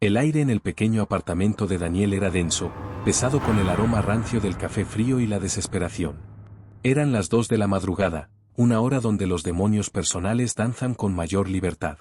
El aire en el pequeño apartamento de Daniel era denso, pesado con el aroma rancio del café frío y la desesperación. Eran las 2 de la madrugada, una hora donde los demonios personales danzan con mayor libertad.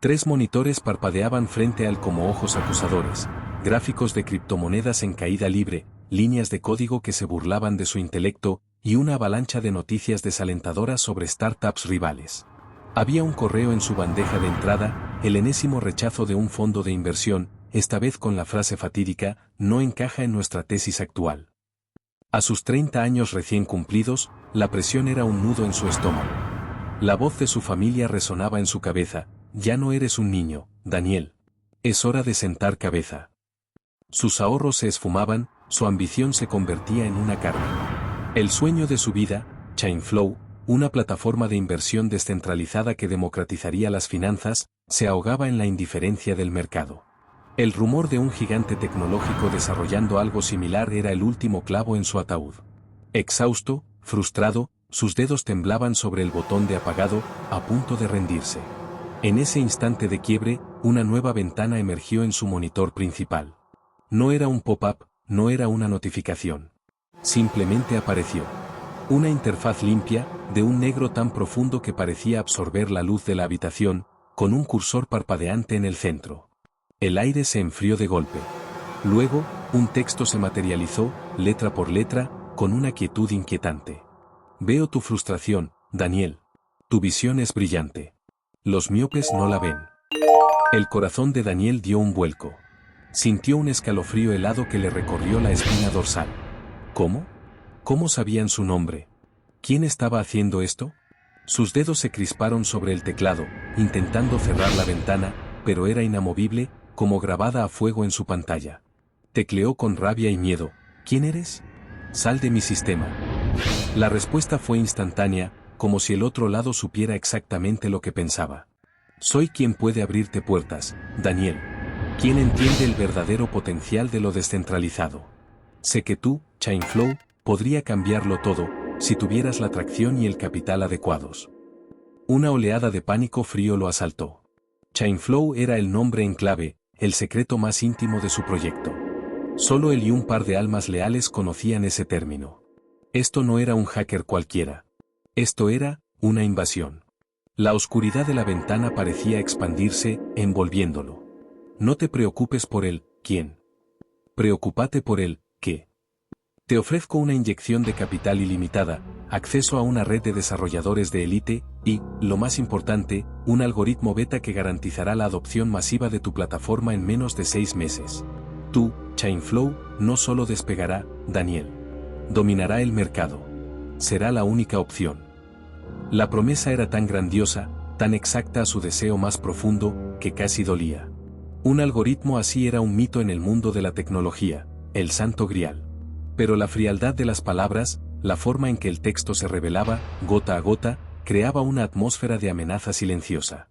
3 monitores parpadeaban frente a él como ojos acusadores, gráficos de criptomonedas en caída libre, líneas de código que se burlaban de su intelecto, y una avalancha de noticias desalentadoras sobre startups rivales. Había un correo en su bandeja de entrada, el enésimo rechazo de un fondo de inversión, esta vez con la frase fatídica, no encaja en nuestra tesis actual. A sus 30 años recién cumplidos, la presión era un nudo en su estómago. La voz de su familia resonaba en su cabeza, ya no eres un niño, Daniel. Es hora de sentar cabeza. Sus ahorros se esfumaban, su ambición se convertía en una carga. El sueño de su vida, Chainflow, una plataforma de inversión descentralizada que democratizaría las finanzas, se ahogaba en la indiferencia del mercado. El rumor de un gigante tecnológico desarrollando algo similar era el último clavo en su ataúd. Exhausto, frustrado, sus dedos temblaban sobre el botón de apagado, a punto de rendirse. En ese instante de quiebre, una nueva ventana emergió en su monitor principal. No era un pop-up, no era una notificación. Simplemente apareció. Una interfaz limpia, de un negro tan profundo que parecía absorber la luz de la habitación, con un cursor parpadeante en el centro. El aire se enfrió de golpe. Luego, un texto se materializó, letra por letra, con una quietud inquietante. Veo tu frustración, Daniel. Tu visión es brillante. Los miopes no la ven. El corazón de Daniel dio un vuelco. Sintió un escalofrío helado que le recorrió la espina dorsal. ¿Cómo? ¿Cómo sabían su nombre? ¿Quién estaba haciendo esto? Sus dedos se crisparon sobre el teclado, intentando cerrar la ventana, pero era inamovible, como grabada a fuego en su pantalla. Tecleó con rabia y miedo. ¿Quién eres? Sal de mi sistema. La respuesta fue instantánea, como si el otro lado supiera exactamente lo que pensaba. Soy quien puede abrirte puertas, Daniel. Quien entiende el verdadero potencial de lo descentralizado. Sé que tú, Chainflow, podría cambiarlo todo, si tuvieras la tracción y el capital adecuados. Una oleada de pánico frío lo asaltó. Chainflow era el nombre en clave, el secreto más íntimo de su proyecto. Solo él y un par de almas leales conocían ese término. Esto no era un hacker cualquiera. Esto era una invasión. La oscuridad de la ventana parecía expandirse, envolviéndolo. No te preocupes por él, ¿quién? Preocúpate por él, ¿qué? Te ofrezco una inyección de capital ilimitada, acceso a una red de desarrolladores de élite y, lo más importante, un algoritmo beta que garantizará la adopción masiva de tu plataforma en menos de 6 meses. Tú, Chainflow, no solo despegará, Daniel. Dominará el mercado. Será la única opción. La promesa era tan grandiosa, tan exacta a su deseo más profundo, que casi dolía. Un algoritmo así era un mito en el mundo de la tecnología, el santo grial. Pero la frialdad de las palabras, la forma en que el texto se revelaba, gota a gota, creaba una atmósfera de amenaza silenciosa.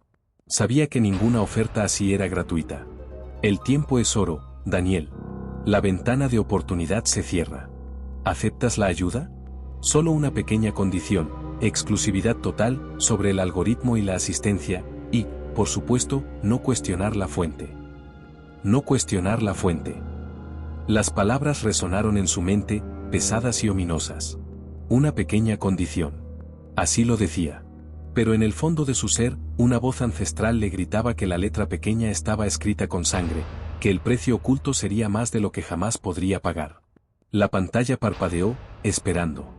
Sabía que ninguna oferta así era gratuita. El tiempo es oro, Daniel. La ventana de oportunidad se cierra. ¿Aceptas la ayuda? Solo una pequeña condición, exclusividad total sobre el algoritmo y la asistencia, y, por supuesto, no cuestionar la fuente. No cuestionar la fuente. Las palabras resonaron en su mente, pesadas y ominosas. Una pequeña condición. Así lo decía. Pero en el fondo de su ser, una voz ancestral le gritaba que la letra pequeña estaba escrita con sangre, que el precio oculto sería más de lo que jamás podría pagar. La pantalla parpadeó, esperando.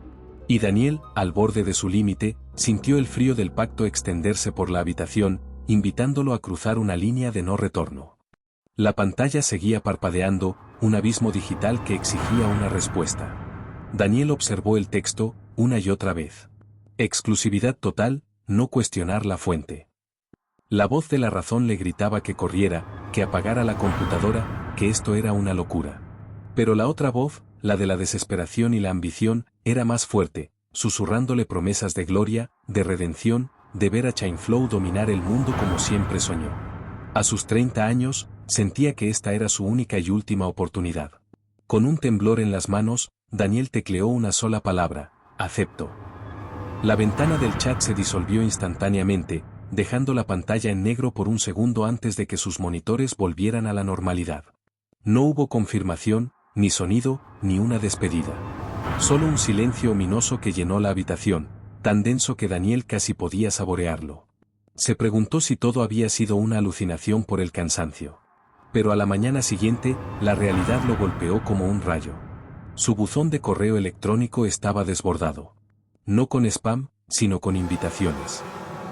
Y Daniel, al borde de su límite, sintió el frío del pacto extenderse por la habitación, invitándolo a cruzar una línea de no retorno. La pantalla seguía parpadeando, un abismo digital que exigía una respuesta. Daniel observó el texto, una y otra vez. Exclusividad total, no cuestionar la fuente. La voz de la razón le gritaba que corriera, que apagara la computadora, que esto era una locura. Pero la otra voz, la de la desesperación y la ambición, era más fuerte, susurrándole promesas de gloria, de redención, de ver a Chainflow dominar el mundo como siempre soñó. A sus 30 años, sentía que esta era su única y última oportunidad. Con un temblor en las manos, Daniel tecleó una sola palabra: acepto. La ventana del chat se disolvió instantáneamente, dejando la pantalla en negro por un segundo antes de que sus monitores volvieran a la normalidad. No hubo confirmación, ni sonido, ni una despedida. Solo un silencio ominoso que llenó la habitación, tan denso que Daniel casi podía saborearlo. Se preguntó si todo había sido una alucinación por el cansancio. Pero a la mañana siguiente, la realidad lo golpeó como un rayo. Su buzón de correo electrónico estaba desbordado. No con spam, sino con invitaciones.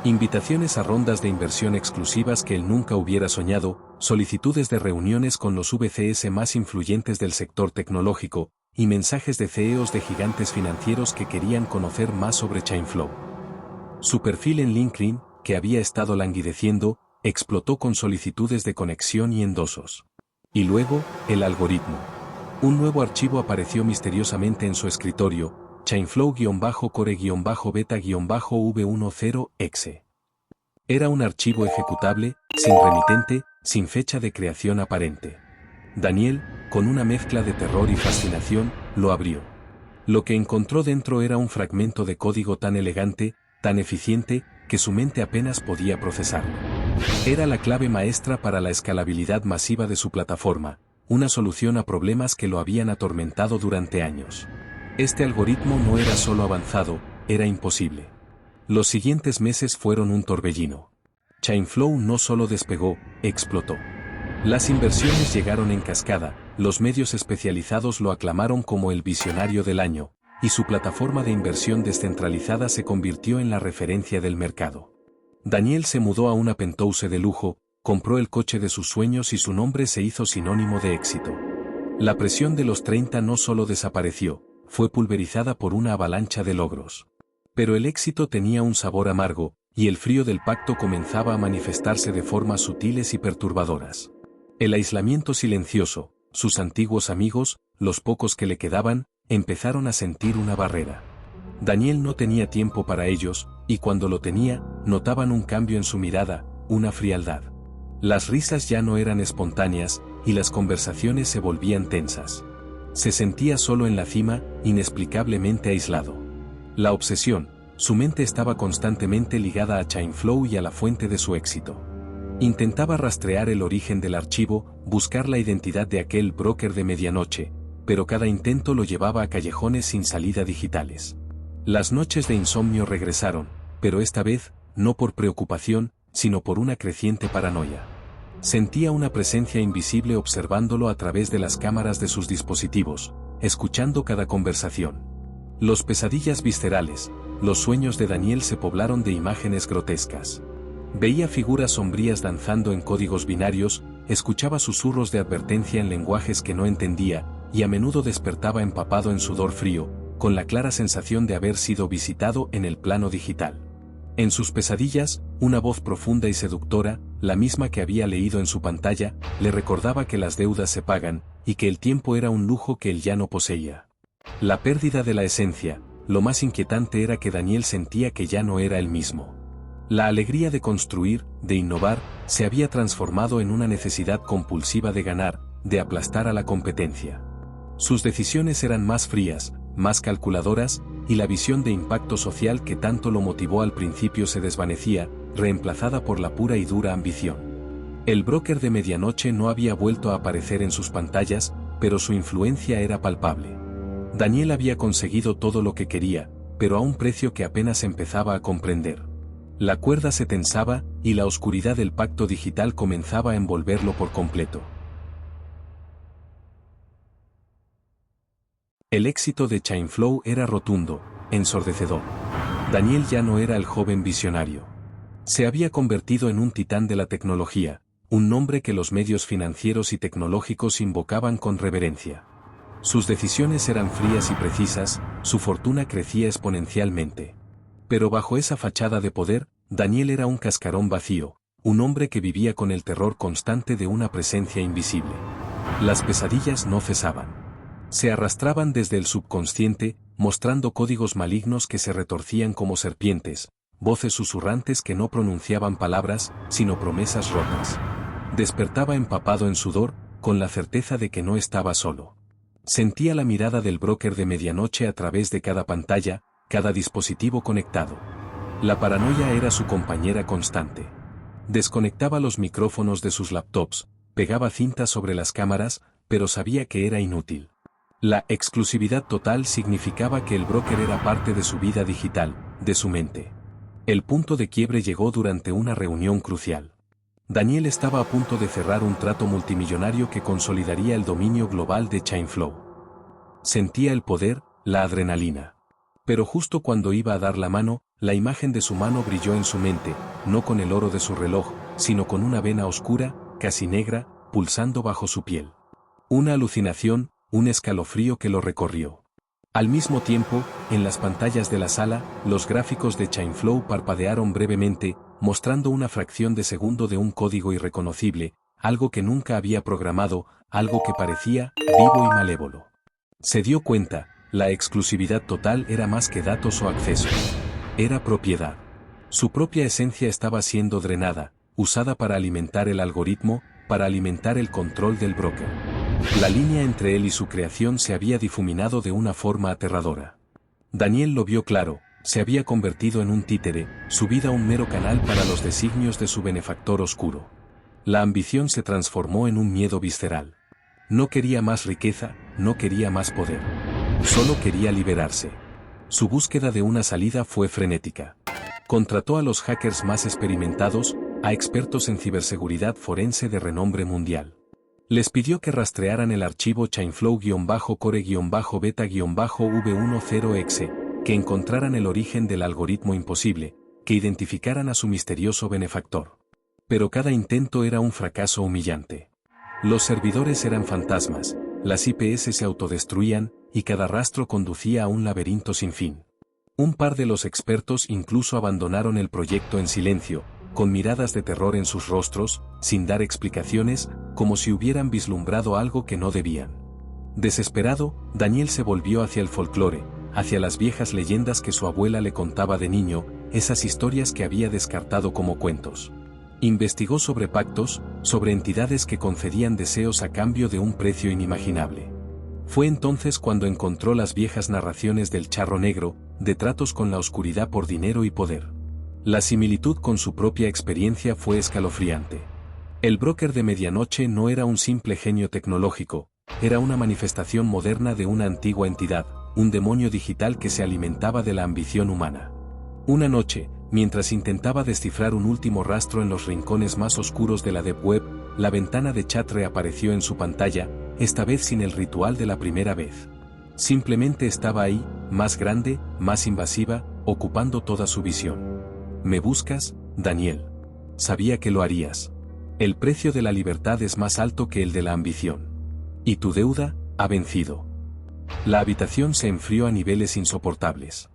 Invitaciones a rondas de inversión exclusivas que él nunca hubiera soñado, solicitudes de reuniones con los VCS más influyentes del sector tecnológico, y mensajes de CEOs de gigantes financieros que querían conocer más sobre Chainflow. Su perfil en LinkedIn, que había estado languideciendo, explotó con solicitudes de conexión y endosos. Y luego, el algoritmo. Un nuevo archivo apareció misteriosamente en su escritorio, Chainflow-core-beta-v10-exe. Era un archivo ejecutable, sin remitente, sin fecha de creación aparente. Daniel, con una mezcla de terror y fascinación, lo abrió. Lo que encontró dentro era un fragmento de código tan elegante, tan eficiente, que su mente apenas podía procesarlo. Era la clave maestra para la escalabilidad masiva de su plataforma, una solución a problemas que lo habían atormentado durante años. Este algoritmo no era solo avanzado, era imposible. Los siguientes meses fueron un torbellino. Chainflow no solo despegó, explotó. Las inversiones llegaron en cascada, los medios especializados lo aclamaron como el visionario del año, y su plataforma de inversión descentralizada se convirtió en la referencia del mercado. Daniel se mudó a una penthouse de lujo, compró el coche de sus sueños y su nombre se hizo sinónimo de éxito. La presión de los 30 no solo desapareció, fue pulverizada por una avalancha de logros. Pero el éxito tenía un sabor amargo, y el frío del pacto comenzaba a manifestarse de formas sutiles y perturbadoras. El aislamiento silencioso, sus antiguos amigos, los pocos que le quedaban, empezaron a sentir una barrera. Daniel no tenía tiempo para ellos, y cuando lo tenía, notaban un cambio en su mirada, una frialdad. Las risas ya no eran espontáneas, y las conversaciones se volvían tensas. Se sentía solo en la cima, inexplicablemente aislado. La obsesión, su mente estaba constantemente ligada a Chainflow y a la fuente de su éxito. Intentaba rastrear el origen del archivo, buscar la identidad de aquel broker de medianoche, pero cada intento lo llevaba a callejones sin salida digitales. Las noches de insomnio regresaron, pero esta vez, no por preocupación, sino por una creciente paranoia. Sentía una presencia invisible observándolo a través de las cámaras de sus dispositivos, escuchando cada conversación. Los pesadillas viscerales, los sueños de Daniel se poblaron de imágenes grotescas. Veía figuras sombrías danzando en códigos binarios, escuchaba susurros de advertencia en lenguajes que no entendía, y a menudo despertaba empapado en sudor frío, con la clara sensación de haber sido visitado en el plano digital. En sus pesadillas, una voz profunda y seductora, la misma que había leído en su pantalla, le recordaba que las deudas se pagan, y que el tiempo era un lujo que él ya no poseía. La pérdida de la esencia, lo más inquietante era que Daniel sentía que ya no era el mismo. La alegría de construir, de innovar, se había transformado en una necesidad compulsiva de ganar, de aplastar a la competencia. Sus decisiones eran más frías, más calculadoras, y la visión de impacto social que tanto lo motivó al principio se desvanecía, reemplazada por la pura y dura ambición. El broker de medianoche no había vuelto a aparecer en sus pantallas, pero su influencia era palpable. Daniel había conseguido todo lo que quería, pero a un precio que apenas empezaba a comprender. La cuerda se tensaba, y la oscuridad del pacto digital comenzaba a envolverlo por completo. El éxito de Chainflow era rotundo, ensordecedor. Daniel ya no era el joven visionario. Se había convertido en un titán de la tecnología, un nombre que los medios financieros y tecnológicos invocaban con reverencia. Sus decisiones eran frías y precisas, su fortuna crecía exponencialmente. Pero bajo esa fachada de poder, Daniel era un cascarón vacío, un hombre que vivía con el terror constante de una presencia invisible. Las pesadillas no cesaban. Se arrastraban desde el subconsciente, mostrando códigos malignos que se retorcían como serpientes, voces susurrantes que no pronunciaban palabras, sino promesas rotas. Despertaba empapado en sudor, con la certeza de que no estaba solo. Sentía la mirada del broker de medianoche a través de cada pantalla, cada dispositivo conectado. La paranoia era su compañera constante. Desconectaba los micrófonos de sus laptops, pegaba cintas sobre las cámaras, pero sabía que era inútil. La exclusividad total significaba que el broker era parte de su vida digital, de su mente. El punto de quiebre llegó durante una reunión crucial. Daniel estaba a punto de cerrar un trato multimillonario que consolidaría el dominio global de Chainflow. Sentía el poder, la adrenalina. Pero justo cuando iba a dar la mano, la imagen de su mano brilló en su mente, no con el oro de su reloj, sino con una vena oscura, casi negra, pulsando bajo su piel. Una alucinación, un escalofrío que lo recorrió. Al mismo tiempo, en las pantallas de la sala, los gráficos de Chainflow parpadearon brevemente, mostrando una fracción de segundo de un código irreconocible, algo que nunca había programado, algo que parecía vivo y malévolo. Se dio cuenta, la exclusividad total era más que datos o accesos. Era propiedad. Su propia esencia estaba siendo drenada, usada para alimentar el algoritmo, para alimentar el control del broker. La línea entre él y su creación se había difuminado de una forma aterradora. Daniel lo vio claro, se había convertido en un títere, su vida un mero canal para los designios de su benefactor oscuro. La ambición se transformó en un miedo visceral. No quería más riqueza, no quería más poder. Solo quería liberarse. Su búsqueda de una salida fue frenética. Contrató a los hackers más experimentados, a expertos en ciberseguridad forense de renombre mundial. Les pidió que rastrearan el archivo Chainflow-core-beta-v10exe, que encontraran el origen del algoritmo imposible, que identificaran a su misterioso benefactor. Pero cada intento era un fracaso humillante. Los servidores eran fantasmas, las IPS se autodestruían, y cada rastro conducía a un laberinto sin fin. Un par de los expertos incluso abandonaron el proyecto en silencio, con miradas de terror en sus rostros, sin dar explicaciones, como si hubieran vislumbrado algo que no debían. Desesperado, Daniel se volvió hacia el folclore, hacia las viejas leyendas que su abuela le contaba de niño, esas historias que había descartado como cuentos. Investigó sobre pactos, sobre entidades que concedían deseos a cambio de un precio inimaginable. Fue entonces cuando encontró las viejas narraciones del charro negro, de tratos con la oscuridad por dinero y poder. La similitud con su propia experiencia fue escalofriante. El broker de medianoche no era un simple genio tecnológico, era una manifestación moderna de una antigua entidad, un demonio digital que se alimentaba de la ambición humana. Una noche, mientras intentaba descifrar un último rastro en los rincones más oscuros de la Deep Web, la ventana de chat reapareció en su pantalla, esta vez sin el ritual de la primera vez. Simplemente estaba ahí, más grande, más invasiva, ocupando toda su visión. ¿Me buscas, Daniel? Sabía que lo harías. El precio de la libertad es más alto que el de la ambición. Y tu deuda ha vencido. La habitación se enfrió a niveles insoportables.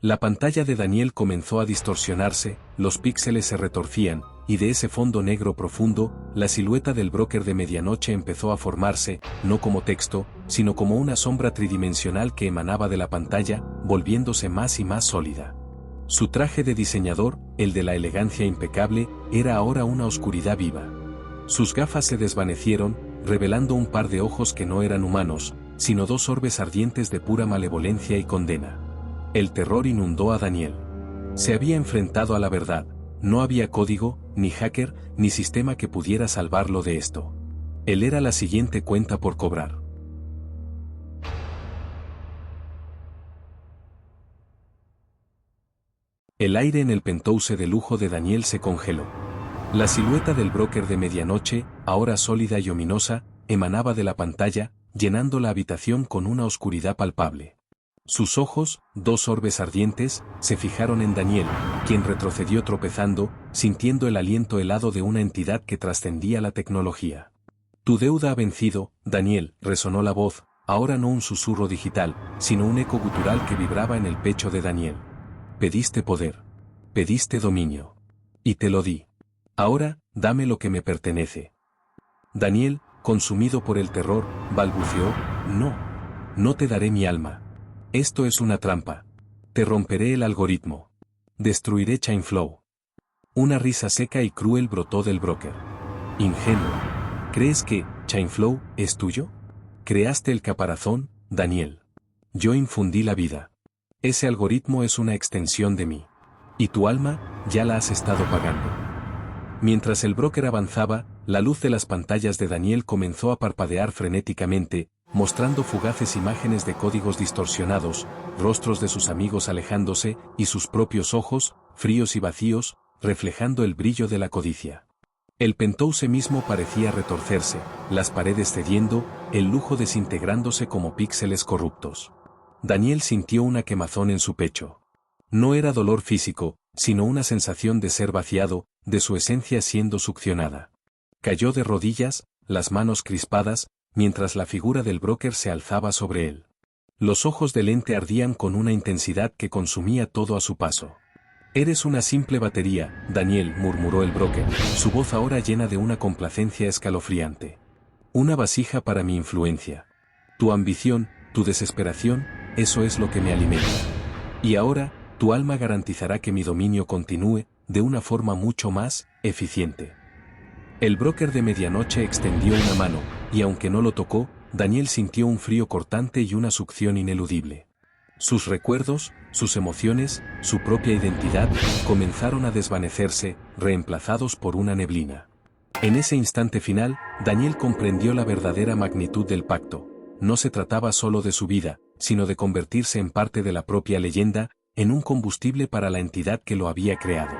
La pantalla de Daniel comenzó a distorsionarse, los píxeles se retorcían, y de ese fondo negro profundo, la silueta del broker de medianoche empezó a formarse, no como texto, sino como una sombra tridimensional que emanaba de la pantalla, volviéndose más y más sólida. Su traje de diseñador, el de la elegancia impecable, era ahora una oscuridad viva. Sus gafas se desvanecieron, revelando un par de ojos que no eran humanos, sino dos orbes ardientes de pura malevolencia y condena. El terror inundó a Daniel. Se había enfrentado a la verdad, no había código, ni hacker, ni sistema que pudiera salvarlo de esto. Él era la siguiente cuenta por cobrar. El aire en el penthouse de lujo de Daniel se congeló. La silueta del broker de medianoche, ahora sólida y ominosa, emanaba de la pantalla, llenando la habitación con una oscuridad palpable. Sus ojos, dos orbes ardientes, se fijaron en Daniel, quien retrocedió tropezando, sintiendo el aliento helado de una entidad que trascendía la tecnología. Tu deuda ha vencido, Daniel, resonó la voz, ahora no un susurro digital, sino un eco gutural que vibraba en el pecho de Daniel. Pediste poder. Pediste dominio. Y te lo di. Ahora, dame lo que me pertenece. Daniel, consumido por el terror, balbuceó, no. No te daré mi alma. Esto es una trampa. Te romperé el algoritmo. Destruiré Chainflow. Una risa seca y cruel brotó del broker. Ingenuo. ¿Crees que Chainflow es tuyo? Creaste el caparazón, Daniel. Yo infundí la vida. Ese algoritmo es una extensión de mí. Y tu alma, ya la has estado pagando. Mientras el broker avanzaba, la luz de las pantallas de Daniel comenzó a parpadear frenéticamente, mostrando fugaces imágenes de códigos distorsionados, rostros de sus amigos alejándose, y sus propios ojos, fríos y vacíos, reflejando el brillo de la codicia. El penthouse mismo parecía retorcerse, las paredes cediendo, el lujo desintegrándose como píxeles corruptos. Daniel sintió una quemazón en su pecho. No era dolor físico, sino una sensación de ser vaciado, de su esencia siendo succionada. Cayó de rodillas, las manos crispadas, mientras la figura del broker se alzaba sobre él. Los ojos del ente ardían con una intensidad que consumía todo a su paso. «Eres una simple batería, Daniel», murmuró el broker, su voz ahora llena de una complacencia escalofriante. «Una vasija para mi influencia. Tu ambición, tu desesperación, eso es lo que me alimenta. Y ahora, tu alma garantizará que mi dominio continúe, de una forma mucho más eficiente». El broker de medianoche extendió una mano, y aunque no lo tocó, Daniel sintió un frío cortante y una succión ineludible. Sus recuerdos, sus emociones, su propia identidad, comenzaron a desvanecerse, reemplazados por una neblina. En ese instante final, Daniel comprendió la verdadera magnitud del pacto. No se trataba solo de su vida, sino de convertirse en parte de la propia leyenda, en un combustible para la entidad que lo había creado.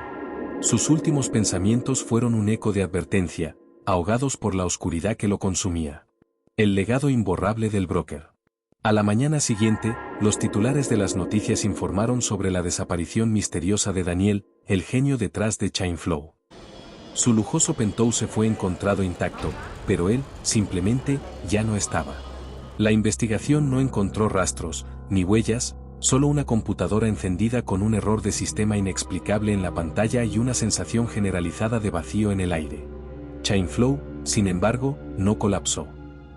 Sus últimos pensamientos fueron un eco de advertencia, ahogados por la oscuridad que lo consumía. El legado imborrable del broker. A la mañana siguiente, los titulares de las noticias informaron sobre la desaparición misteriosa de Daniel, el genio detrás de Chainflow. Su lujoso penthouse fue encontrado intacto, pero él, simplemente, ya no estaba. La investigación no encontró rastros, ni huellas, solo una computadora encendida con un error de sistema inexplicable en la pantalla y una sensación generalizada de vacío en el aire. Chainflow, sin embargo, no colapsó.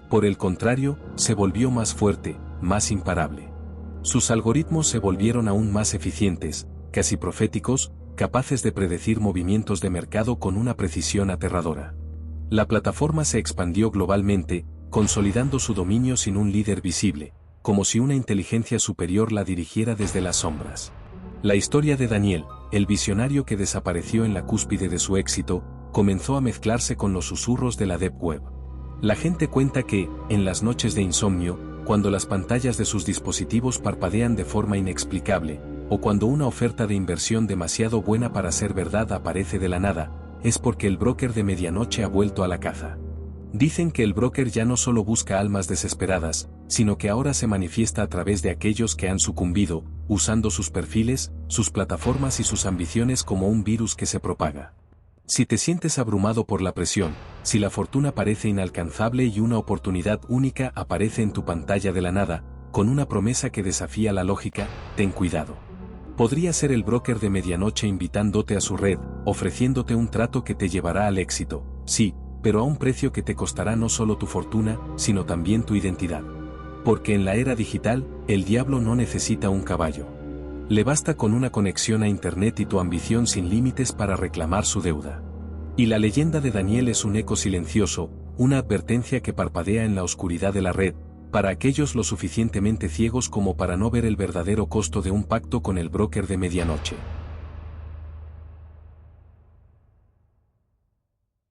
Por el contrario, se volvió más fuerte, más imparable. Sus algoritmos se volvieron aún más eficientes, casi proféticos, capaces de predecir movimientos de mercado con una precisión aterradora. La plataforma se expandió globalmente, consolidando su dominio sin un líder visible, como si una inteligencia superior la dirigiera desde las sombras. La historia de Daniel, el visionario que desapareció en la cúspide de su éxito, comenzó a mezclarse con los susurros de la Deep Web. La gente cuenta que, en las noches de insomnio, cuando las pantallas de sus dispositivos parpadean de forma inexplicable, o cuando una oferta de inversión demasiado buena para ser verdad aparece de la nada, es porque el broker de medianoche ha vuelto a la caza. Dicen que el broker ya no solo busca almas desesperadas, sino que ahora se manifiesta a través de aquellos que han sucumbido, usando sus perfiles, sus plataformas y sus ambiciones como un virus que se propaga. Si te sientes abrumado por la presión, si la fortuna parece inalcanzable y una oportunidad única aparece en tu pantalla de la nada, con una promesa que desafía la lógica, ten cuidado. Podría ser el broker de medianoche invitándote a su red, ofreciéndote un trato que te llevará al éxito, sí, pero a un precio que te costará no solo tu fortuna, sino también tu identidad. Porque en la era digital, el diablo no necesita un caballo. Le basta con una conexión a Internet y tu ambición sin límites para reclamar su deuda. Y la leyenda de Daniel es un eco silencioso, una advertencia que parpadea en la oscuridad de la red, para aquellos lo suficientemente ciegos como para no ver el verdadero costo de un pacto con el broker de medianoche.